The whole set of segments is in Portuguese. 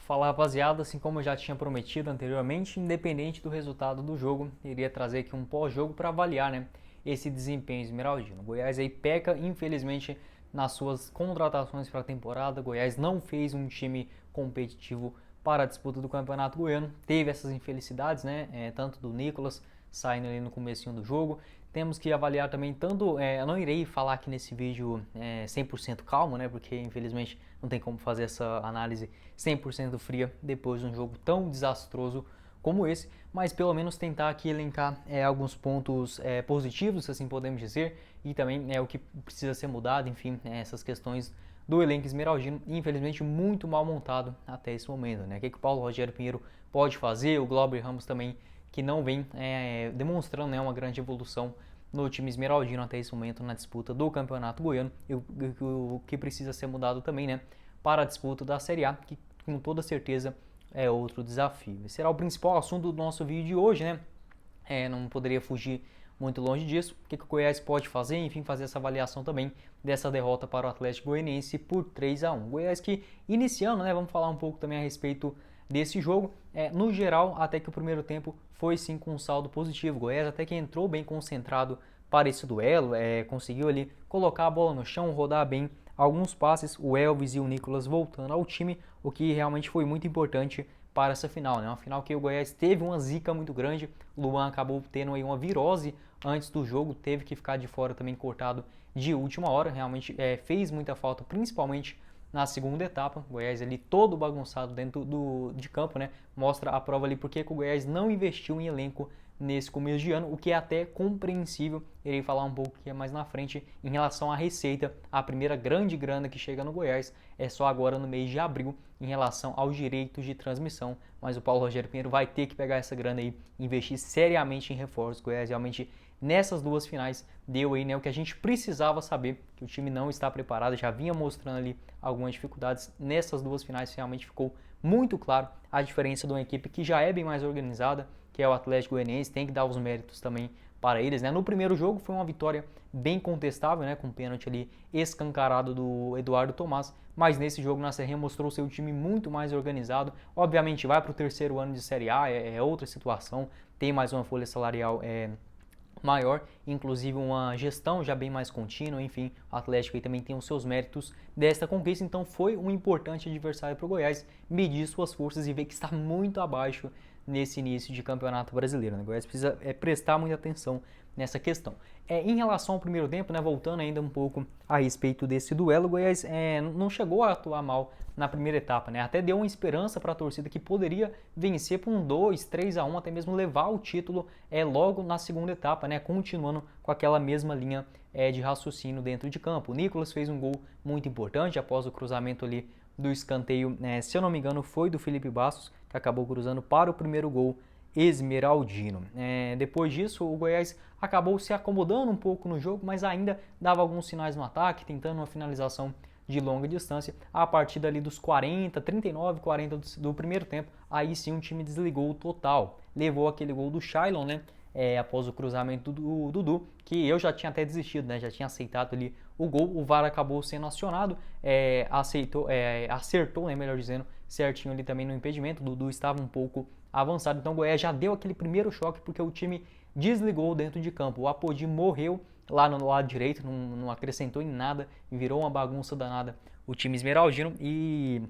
Fala rapaziada, assim como eu já tinha prometido anteriormente, independente do resultado do jogo, iria trazer aqui um pós-jogo para avaliar, esse desempenho esmeraldino. O Goiás aí peca, infelizmente, nas suas contratações para a temporada. O Goiás não fez um time competitivo para a disputa do Campeonato Goiano. Teve essas infelicidades, tanto do Nicolas saindo ali no comecinho do jogo. Temos que avaliar também tanto, eu não irei falar aqui nesse vídeo 100% calmo, porque infelizmente não tem como fazer essa análise 100% fria depois de um jogo tão desastroso como esse, mas pelo menos tentar aqui elencar alguns pontos positivos, se assim podemos dizer, e também o que precisa ser mudado, enfim, essas questões do elenco esmeraldino, infelizmente muito mal montado até esse momento, O que o Paulo Rogério Pinheiro pode fazer, o Glauber Ramos também, que não vem demonstrando uma grande evolução no time esmeraldino até esse momento na disputa do Campeonato Goiano, e o que precisa ser mudado também, para a disputa da Série A, que com toda certeza é outro desafio. Esse será o principal assunto do nosso vídeo de hoje, não poderia fugir muito longe disso. O que o Goiás pode fazer, enfim, fazer essa avaliação também dessa derrota para o Atlético Goianiense por 3-1. O Goiás que iniciando, vamos falar um pouco também a respeito desse jogo. No geral, até que o primeiro tempo foi sim com um saldo positivo. O Goiás até que entrou bem concentrado para esse duelo, conseguiu ali colocar a bola no chão, rodar bem alguns passes, o Elvis e o Nicolas voltando ao time, o que realmente foi muito importante para essa final, Uma final que o Goiás teve uma zica muito grande, o Luan acabou tendo aí uma virose antes do jogo, teve que ficar de fora também cortado de última hora, realmente fez muita falta, principalmente na segunda etapa. O Goiás ali todo bagunçado dentro de campo, Mostra a prova ali porque o Goiás não investiu em elenco nesse começo de ano, o que é até compreensível. Irei falar um pouco aqui mais na frente em relação à receita. A primeira grande grana que chega no Goiás é só agora no mês de abril em relação aos direitos de transmissão, mas o Paulo Rogério Pinheiro vai ter que pegar essa grana aí e investir seriamente em reforços. O Goiás realmente nessas duas finais deu aí o que a gente precisava saber, que o time não está preparado, já vinha mostrando ali algumas dificuldades. Nessas duas finais realmente ficou muito claro a diferença de uma equipe que já é bem mais organizada, que é o Atlético Goianiense, tem que dar os méritos também para eles, No primeiro jogo foi uma vitória bem contestável, com um pênalti ali escancarado do Eduardo Tomás, mas nesse jogo na Serrinha mostrou seu time muito mais organizado. Obviamente vai para o terceiro ano de Série A, é outra situação, tem mais uma folha salarial maior, inclusive uma gestão já bem mais contínua, enfim, o Atlético aí também tem os seus méritos desta conquista, então foi um importante adversário para o Goiás medir suas forças e ver que está muito abaixo nesse início de campeonato brasileiro. O Goiás precisa prestar muita atenção nessa questão. Em relação ao primeiro tempo, voltando ainda um pouco a respeito desse duelo, o Goiás não chegou a atuar mal na primeira etapa, Até deu uma esperança para a torcida que poderia vencer por um 2-3-1, até mesmo levar o título logo na segunda etapa, Continuando com aquela mesma linha de raciocínio dentro de campo. O Nicolas fez um gol muito importante após o cruzamento ali do escanteio, se eu não me engano, foi do Felipe Bastos, que acabou cruzando para o primeiro gol esmeraldino. Depois disso, o Goiás acabou se acomodando um pouco no jogo, mas ainda dava alguns sinais no ataque, tentando uma finalização de longa distância. A partir dali dos 39, 40 do primeiro tempo, aí sim o time desligou o total. Levou aquele gol do Shailon, após o cruzamento do Dudu, que eu já tinha até desistido, já tinha aceitado ali o gol. O VAR acabou sendo acionado, acertou, melhor dizendo, certinho ali também no impedimento. O Dudu estava um pouco avançado, então o Goiás já deu aquele primeiro choque porque o time desligou dentro de campo. O Apodi morreu lá no lado direito, não acrescentou em nada, virou uma bagunça danada o time esmeraldino, e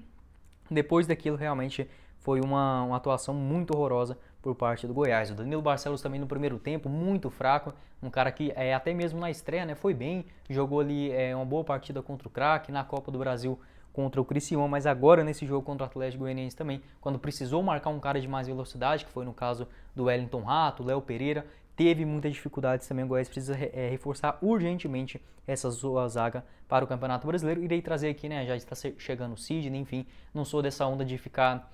depois daquilo realmente foi uma atuação muito horrorosa por parte do Goiás. O Danilo Barcelos também no primeiro tempo, muito fraco, um cara que até mesmo na estreia foi bem, jogou ali uma boa partida contra o Craque, na Copa do Brasil contra o Criciúma, mas agora nesse jogo contra o Atlético Goianiense também, quando precisou marcar um cara de mais velocidade, que foi no caso do Wellington Rato, Léo Pereira, teve muitas dificuldades também. O Goiás precisa reforçar urgentemente essa sua zaga para o Campeonato Brasileiro. Irei trazer aqui, já está chegando o Sidney, enfim, não sou dessa onda de ficar...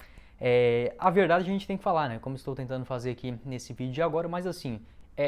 a verdade a gente tem que falar, como estou tentando fazer aqui nesse vídeo de agora, mas assim,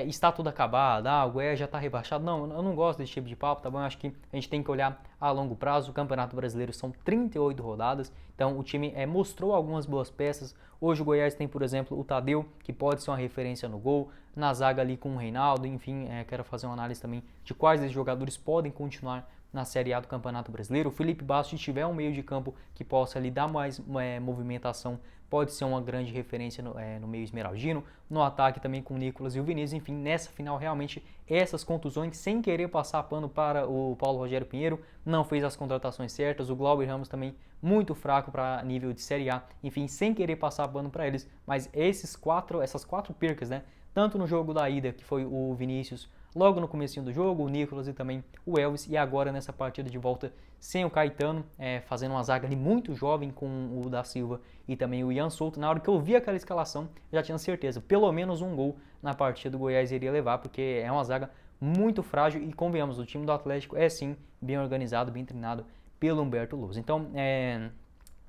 está tudo acabado, o Goiás já está rebaixado. Não, eu não gosto desse tipo de papo, tá bom? Eu acho que a gente tem que olhar a longo prazo. O Campeonato Brasileiro são 38 rodadas, então o time mostrou algumas boas peças. Hoje o Goiás tem, por exemplo, o Tadeu, que pode ser uma referência no gol, na zaga ali com o Reinaldo, enfim, quero fazer uma análise também de quais desses jogadores podem continuar na Série A do Campeonato Brasileiro. O Felipe Bastos, se tiver um meio de campo que possa lhe dar mais movimentação, pode ser uma grande referência no meio esmeraldino. No ataque também com o Nicolas e o Vinícius. Enfim, nessa final realmente essas contusões, sem querer passar pano para o Paulo Rogério Pinheiro, não fez as contratações certas. O Glauber Ramos também muito fraco para nível de Série A. Enfim, sem querer passar pano para eles. Mas essas quatro percas, né? Tanto no jogo da ida, que foi o Vinícius logo no comecinho do jogo, o Nicolas e também o Elvis, e agora nessa partida de volta sem o Caetano, fazendo uma zaga ali muito jovem com o da Silva e também o Ian Souto. Na hora que eu vi aquela escalação, já tinha certeza, pelo menos um gol na partida do Goiás iria levar, porque é uma zaga muito frágil e convenhamos, o time do Atlético é sim bem organizado, bem treinado pelo Humberto Lousa. Então,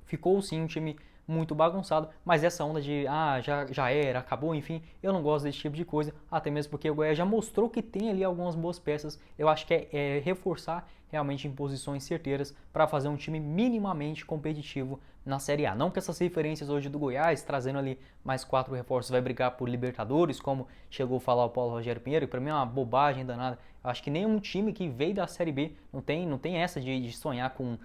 ficou sim um time muito bagunçado, mas essa onda de já era, acabou, enfim, eu não gosto desse tipo de coisa, até mesmo porque o Goiás já mostrou que tem ali algumas boas peças. Eu acho que é reforçar realmente em posições certeiras para fazer um time minimamente competitivo na Série A. Não que essas referências hoje do Goiás, trazendo ali mais 4 reforços, vai brigar por Libertadores, como chegou a falar o Paulo Rogério Pinheiro, que para mim é uma bobagem danada. Eu acho que nenhum time que veio da Série B não tem essa de sonhar com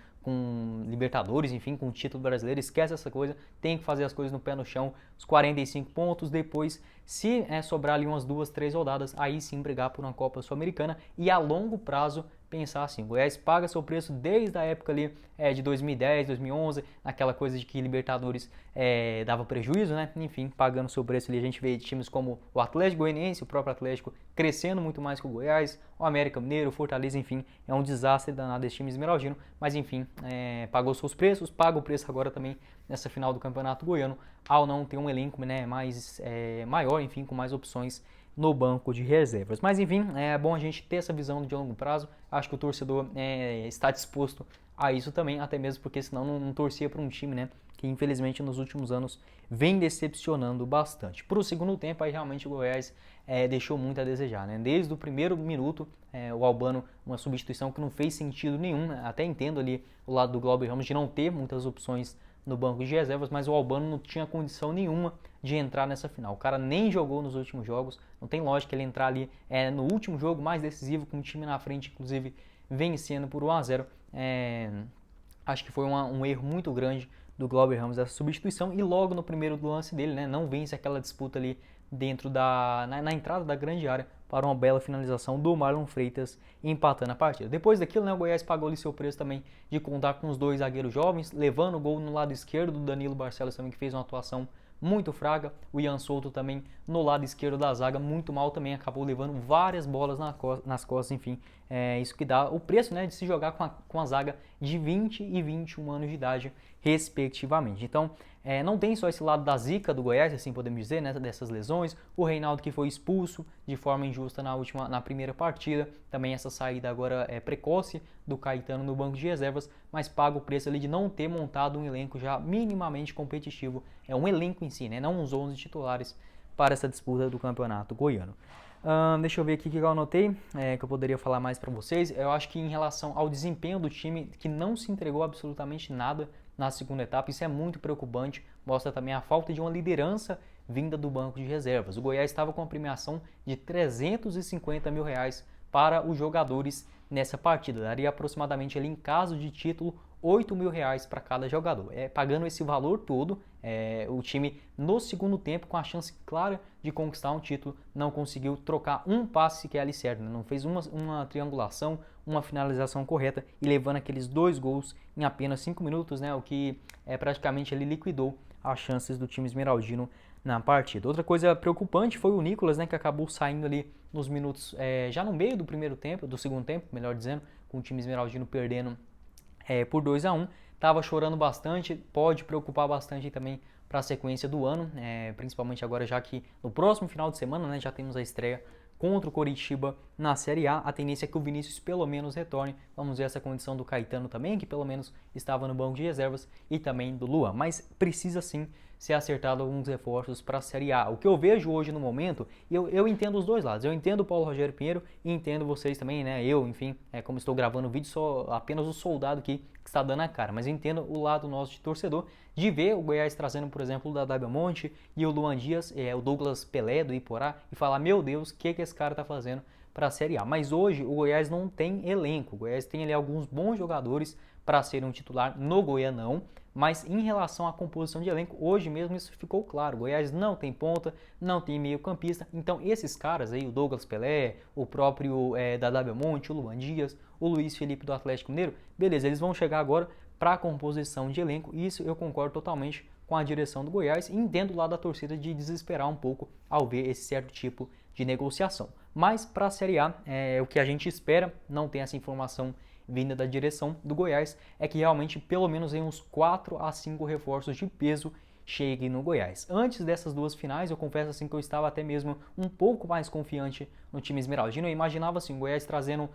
Libertadores, enfim, com o título brasileiro, esquece essa coisa, tem que fazer as coisas no pé no chão, os 45 pontos, depois, se sobrar ali umas 2, 3 rodadas, aí sim brigar por uma Copa Sul-Americana e a longo prazo pensar assim, o Goiás paga seu preço desde a época ali de 2010, 2011, naquela coisa de que Libertadores dava prejuízo, né? Enfim, pagando seu preço ali, a gente vê times como o Atlético Goianiense, o próprio Atlético, crescendo muito mais que o Goiás, o América Mineiro, o Fortaleza, enfim, é um desastre danado esse time esmeraldino, mas enfim, pagou seus preços, paga o preço agora também nessa final do Campeonato Goiano, ao não ter um elenco mais maior, enfim, com mais opções no banco de reservas. Mas enfim, é bom a gente ter essa visão de longo prazo. Acho que o torcedor está disposto a isso também, até mesmo porque senão não torcia para um time, né, que infelizmente nos últimos anos vem decepcionando bastante. Para o segundo tempo, aí realmente o Goiás deixou muito a desejar, né? Desde o primeiro minuto, o Albano, uma substituição que não fez sentido nenhum, né? Até entendo ali o lado do Glauber Ramos de não ter muitas opções no banco de reservas, mas o Albano não tinha condição nenhuma de entrar nessa final. O cara nem jogou nos últimos jogos, não tem lógica ele entrar ali no último jogo mais decisivo, com o time na frente, inclusive vencendo por 1-0. Acho que foi um erro muito grande do Glauber Ramos essa substituição, e logo no primeiro lance dele, né, não vence aquela disputa ali dentro na entrada da grande área para uma bela finalização do Marlon Freitas, empatando a partida. Depois daquilo, né, o Goiás pagou ali seu preço também de contar com os 2 zagueiros jovens, levando o gol no lado esquerdo do Danilo Barcelos também, que fez uma atuação muito fraca. O Ian Souto também no lado esquerdo da zaga, muito mal também, acabou levando várias bolas nas costas, enfim. Isso que dá o preço, né, de se jogar com a zaga de 20 e 21 anos de idade, respectivamente. Então, não tem só esse lado da zica do Goiás, assim podemos dizer, né, dessas lesões. O Reinaldo, que foi expulso de forma injusta na primeira partida. Também essa saída agora precoce do Caetano no banco de reservas, mas paga o preço ali de não ter montado um elenco já minimamente competitivo. É um elenco em si, né, não uns 11 titulares para essa disputa do Campeonato Goiano. Deixa eu ver aqui o que eu anotei, que eu poderia falar mais para vocês. Eu acho que em relação ao desempenho do time, que não se entregou absolutamente nada na segunda etapa, isso é muito preocupante, mostra também a falta de uma liderança vinda do banco de reservas. O Goiás estava com uma premiação de R$350 mil para os jogadores nessa partida, daria aproximadamente ali, em caso de título, R$8 mil para cada jogador. Pagando esse valor todo, o time no segundo tempo, com a chance clara de conquistar um título, não conseguiu trocar um passe sequer ali certo, né? Não fez uma triangulação, uma finalização correta, e levando aqueles 2 gols em apenas 5 minutos, né? O que praticamente ele liquidou as chances do time esmeraldino na partida. Outra coisa preocupante foi o Nicolas, né, que acabou saindo ali nos minutos, já no meio do segundo tempo, melhor dizendo, com o time esmeraldino perdendo por 2-1, estava chorando bastante, pode preocupar bastante também para a sequência do ano, principalmente agora, já que no próximo final de semana, né, já temos a estreia contra o Coritiba na Série A. A tendência é que o Vinícius pelo menos retorne. Vamos ver essa condição do Caetano também, que pelo menos estava no banco de reservas, e também do Luan, mas precisa sim ser acertado alguns reforços para a Série A. O que eu vejo hoje no momento, eu entendo os dois lados. Eu entendo o Paulo Rogério Pinheiro e entendo vocês também, né? Enfim, como estou gravando o vídeo, sou apenas o soldado aqui que está dando a cara. Mas eu entendo o lado nosso de torcedor, de ver o Goiás trazendo, por exemplo, o Dadá Belmonte e o Luan Dias, o Douglas Pelé do Iporá, e falar, meu Deus, o que esse cara está fazendo para a Série A. Mas hoje o Goiás não tem elenco, o Goiás tem ali alguns bons jogadores para serem um titular no Goianão, mas em relação à composição de elenco, hoje mesmo isso ficou claro. O Goiás não tem ponta, não tem meio campista, então esses caras aí, o Douglas Pelé, o próprio Dadá Belmonte, o Luan Dias, o Luiz Felipe do Atlético Mineiro, beleza, eles vão chegar agora para a composição de elenco, e isso eu concordo totalmente com a direção do Goiás, e entendo lá da torcida de desesperar um pouco ao ver esse certo tipo de negociação. Mas para a Série A, o que a gente espera, não tem essa informação vinda da direção do Goiás, é que realmente pelo menos em uns 4 a 5 reforços de peso cheguem no Goiás. Antes dessas duas finais, eu confesso assim que eu estava até mesmo um pouco mais confiante no time esmeraldino. Eu imaginava assim, o Goiás trazendo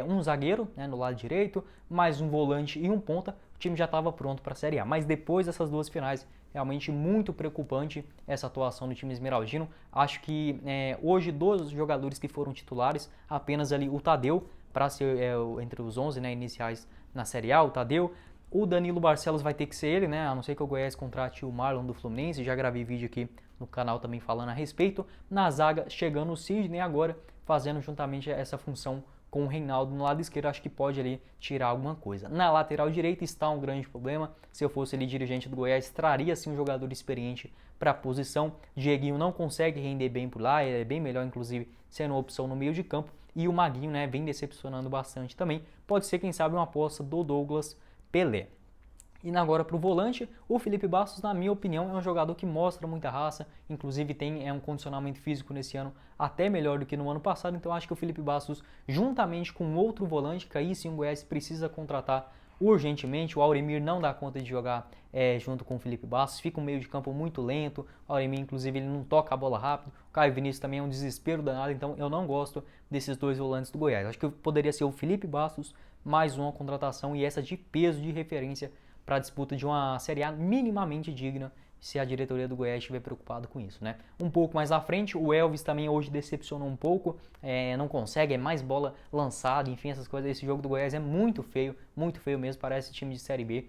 um zagueiro, né, no lado direito, mais um volante e um ponta, o time já estava pronto para a Série A. Mas depois dessas duas finais, realmente muito preocupante essa atuação do time esmeraldino. Acho que hoje dos jogadores que foram titulares, apenas ali o Tadeu, para ser entre os 11, né, iniciais na Série A, o Tadeu. O Danilo Barcelos vai ter que ser ele, né? A não ser que o Goiás contrate o Marlon do Fluminense. Já gravei vídeo aqui no canal também falando a respeito. Na zaga, chegando o Sidney agora, fazendo juntamente essa função com o Reinaldo no lado esquerdo. Acho que pode ali tirar alguma coisa. Na lateral direita está um grande problema. Se eu fosse ali dirigente do Goiás, traria sim um jogador experiente para a posição. Dieguinho não consegue render bem por lá. Ele é bem melhor, inclusive, sendo uma opção no meio de campo. E o Maguinho, né, vem decepcionando bastante também. Pode ser, quem sabe, uma aposta do Douglas Pelé. E agora para o volante, o Felipe Bastos, na minha opinião, é um jogador que mostra muita raça, inclusive tem um condicionamento físico nesse ano até melhor do que no ano passado, então acho que o Felipe Bastos, juntamente com outro volante, que aí sim o Goiás precisa contratar urgentemente, o Auremir não dá conta de jogar junto com o Felipe Bastos, fica um meio de campo muito lento, o Auremir inclusive ele não toca a bola rápido, o Caio Vinícius também é um desespero danado, então eu não gosto desses dois volantes do Goiás. Acho que poderia ser o Felipe Bastos mais uma contratação e essa de peso, de referência para a disputa de uma Série A minimamente digna, se a diretoria do Goiás estiver preocupada com isso, né? Um pouco mais à frente, o Elvis também hoje decepcionou um pouco, não consegue, é mais bola lançada, enfim, essas coisas. Esse jogo do Goiás é muito feio mesmo, parece time de Série B.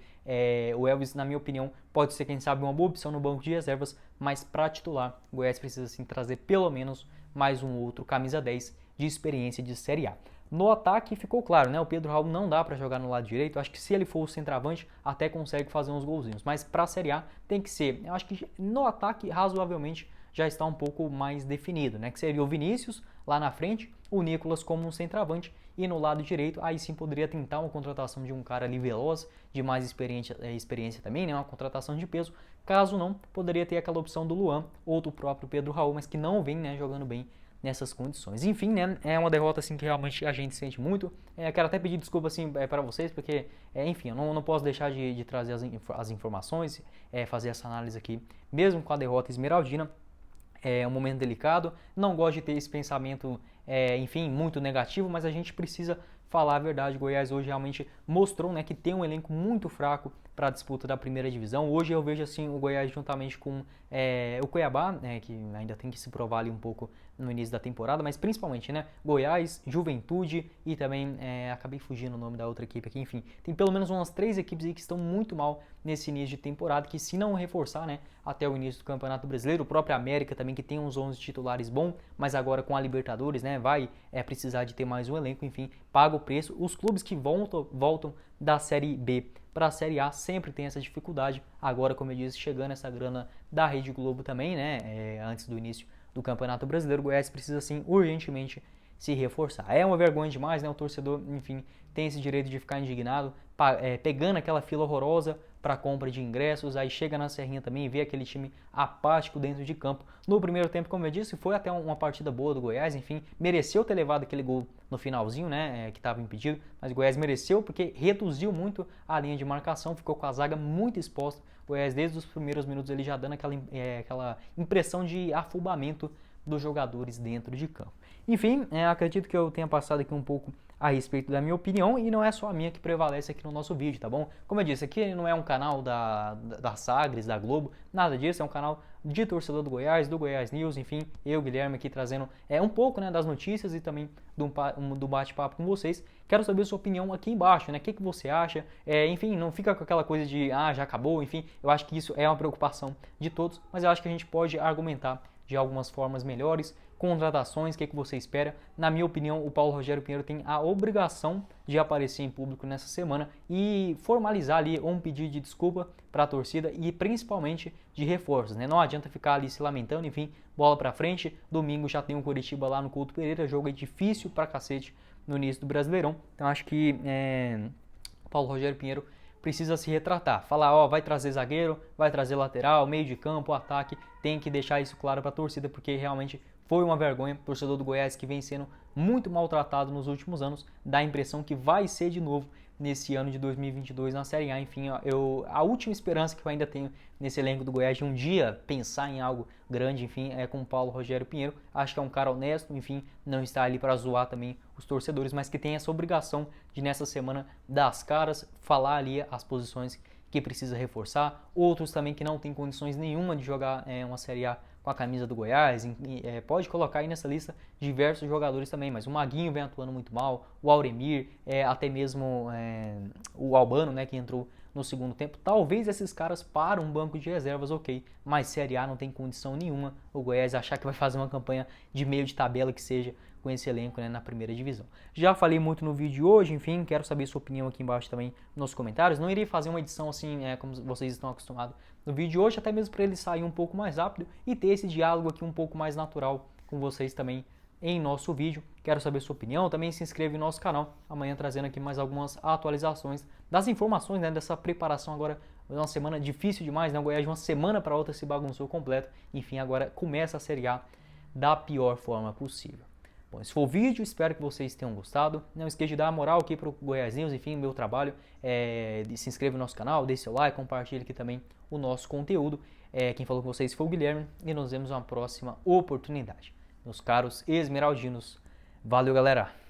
O Elvis, na minha opinião, pode ser, quem sabe, uma boa opção no banco de reservas, mas para titular, o Goiás precisa sim trazer pelo menos mais um outro camisa 10 de experiência de Série A. No ataque ficou claro, né? O Pedro Raul não dá para jogar no lado direito. Eu acho que se ele for o centroavante, até consegue fazer uns golzinhos. Mas para a Série A tem que ser. Eu acho que no ataque, razoavelmente, já está um pouco mais definido, né? Que seria o Vinícius lá na frente, o Nicolas como um centroavante. E no lado direito, aí sim poderia tentar uma contratação de um cara ali veloz, de mais experiência também, né? Uma contratação de peso. Caso não, poderia ter aquela opção do Luan ou do próprio Pedro Raul, mas que não vem, né, jogando bem nessas condições. Enfim, né, é uma derrota assim que realmente a gente sente muito. Quero até pedir desculpa assim para vocês, porque, enfim, eu não posso deixar de trazer as informações, fazer essa análise aqui, mesmo com a derrota esmeraldina. É um momento delicado, não gosto de ter esse pensamento, enfim, muito negativo, mas a gente precisa falar a verdade. O Goiás hoje realmente mostrou, né, que tem um elenco muito fraco para a disputa da primeira divisão. Hoje eu vejo assim o Goiás juntamente com o Cuiabá, que ainda tem que se provar ali um pouco no início da temporada, mas principalmente, né, Goiás, Juventude e também, acabei fugindo o nome da outra equipe aqui, enfim, tem pelo menos umas 3 equipes aí que estão muito mal nesse início de temporada, que se não reforçar, né, até o início do Campeonato Brasileiro, o próprio América também, que tem uns 11 titulares bons, mas agora com a Libertadores, né, vai precisar de ter mais um elenco, enfim, paga o preço. Os clubes que voltam da Série B para a Série A sempre tem essa dificuldade. Agora, como eu disse, chegando essa grana da Rede Globo também, né, antes do início do Campeonato Brasileiro, o Goiás precisa, sim, urgentemente se reforçar. É uma vergonha demais, né, o torcedor, enfim, tem esse direito de ficar indignado, pegando aquela fila horrorosa para compra de ingressos, aí chega na Serrinha também e vê aquele time apático dentro de campo. No primeiro tempo, como eu disse, foi até uma partida boa do Goiás, enfim, mereceu ter levado aquele gol no finalzinho, né, que estava impedido, mas o Goiás mereceu porque reduziu muito a linha de marcação, ficou com a zaga muito exposta. O Goiás, desde os primeiros minutos, ele já dando aquela impressão de afobamento dos jogadores dentro de campo. Enfim, acredito que eu tenha passado aqui um pouco a respeito da minha opinião, e não é só a minha que prevalece aqui no nosso vídeo, tá bom? Como eu disse, aqui não é um canal da Sagres, da Globo, nada disso, é um canal de torcedor do Goiás News, enfim, eu, Guilherme, aqui trazendo um pouco, né, das notícias e também do bate-papo com vocês. Quero saber a sua opinião aqui embaixo, né? O que você acha? Enfim, não fica com aquela coisa de, já acabou, enfim, eu acho que isso é uma preocupação de todos, mas eu acho que a gente pode argumentar de algumas formas melhores, contratações, o que você espera? Na minha opinião, o Paulo Rogério Pinheiro tem a obrigação de aparecer em público nessa semana e formalizar ali um pedido de desculpa para a torcida e principalmente de reforços, né? Não adianta ficar ali se lamentando, enfim, bola para frente. Domingo já tem o Coritiba lá no Couto Pereira, jogo é difícil pra cacete no início do Brasileirão. Então acho que o Paulo Rogério Pinheiro precisa se retratar, falar, ó, vai trazer zagueiro, vai trazer lateral, meio de campo, ataque, tem que deixar isso claro para a torcida, porque realmente foi uma vergonha. O torcedor do Goiás, que vem sendo muito maltratado nos últimos anos, dá a impressão que vai ser de novo nesse ano de 2022 na Série A. Enfim, a última esperança que eu ainda tenho nesse elenco do Goiás de um dia pensar em algo grande, enfim, é com o Paulo Rogério Pinheiro. Acho que é um cara honesto, enfim, não está ali para zoar também os torcedores, mas que tem essa obrigação de nessa semana dar as caras, falar ali as posições que precisa reforçar. Outros também que não tem condições nenhuma de jogar uma Série A com a camisa do Goiás, pode colocar aí nessa lista diversos jogadores também, mas o Maguinho vem atuando muito mal, o Auremir, até mesmo o Albano, né, que entrou no segundo tempo. Talvez esses caras para um banco de reservas, ok, mas Série A não tem condição nenhuma o Goiás achar que vai fazer uma campanha de meio de tabela que seja com esse elenco, né, na primeira divisão. Já falei muito no vídeo de hoje, enfim, quero saber sua opinião aqui embaixo também nos comentários. Não irei fazer uma edição assim, como vocês estão acostumados no vídeo de hoje, até mesmo para ele sair um pouco mais rápido e ter esse diálogo aqui um pouco mais natural com vocês também em nosso vídeo. Quero saber sua opinião, também se inscreva em nosso canal, amanhã trazendo aqui mais algumas atualizações das informações, né, dessa preparação agora. Uma semana difícil demais, né? O Goiás de uma semana para outra se bagunçou completo. Enfim, agora começa a Série A da pior forma possível. Bom, esse foi o vídeo, espero que vocês tenham gostado. Não esqueça de dar a moral aqui para o Goiás News, enfim, meu trabalho. Se inscreva no nosso canal, deixe seu like, compartilhe aqui também o nosso conteúdo. Quem falou com vocês foi o Guilherme e nos vemos numa próxima oportunidade. Meus caros esmeraldinos, valeu galera!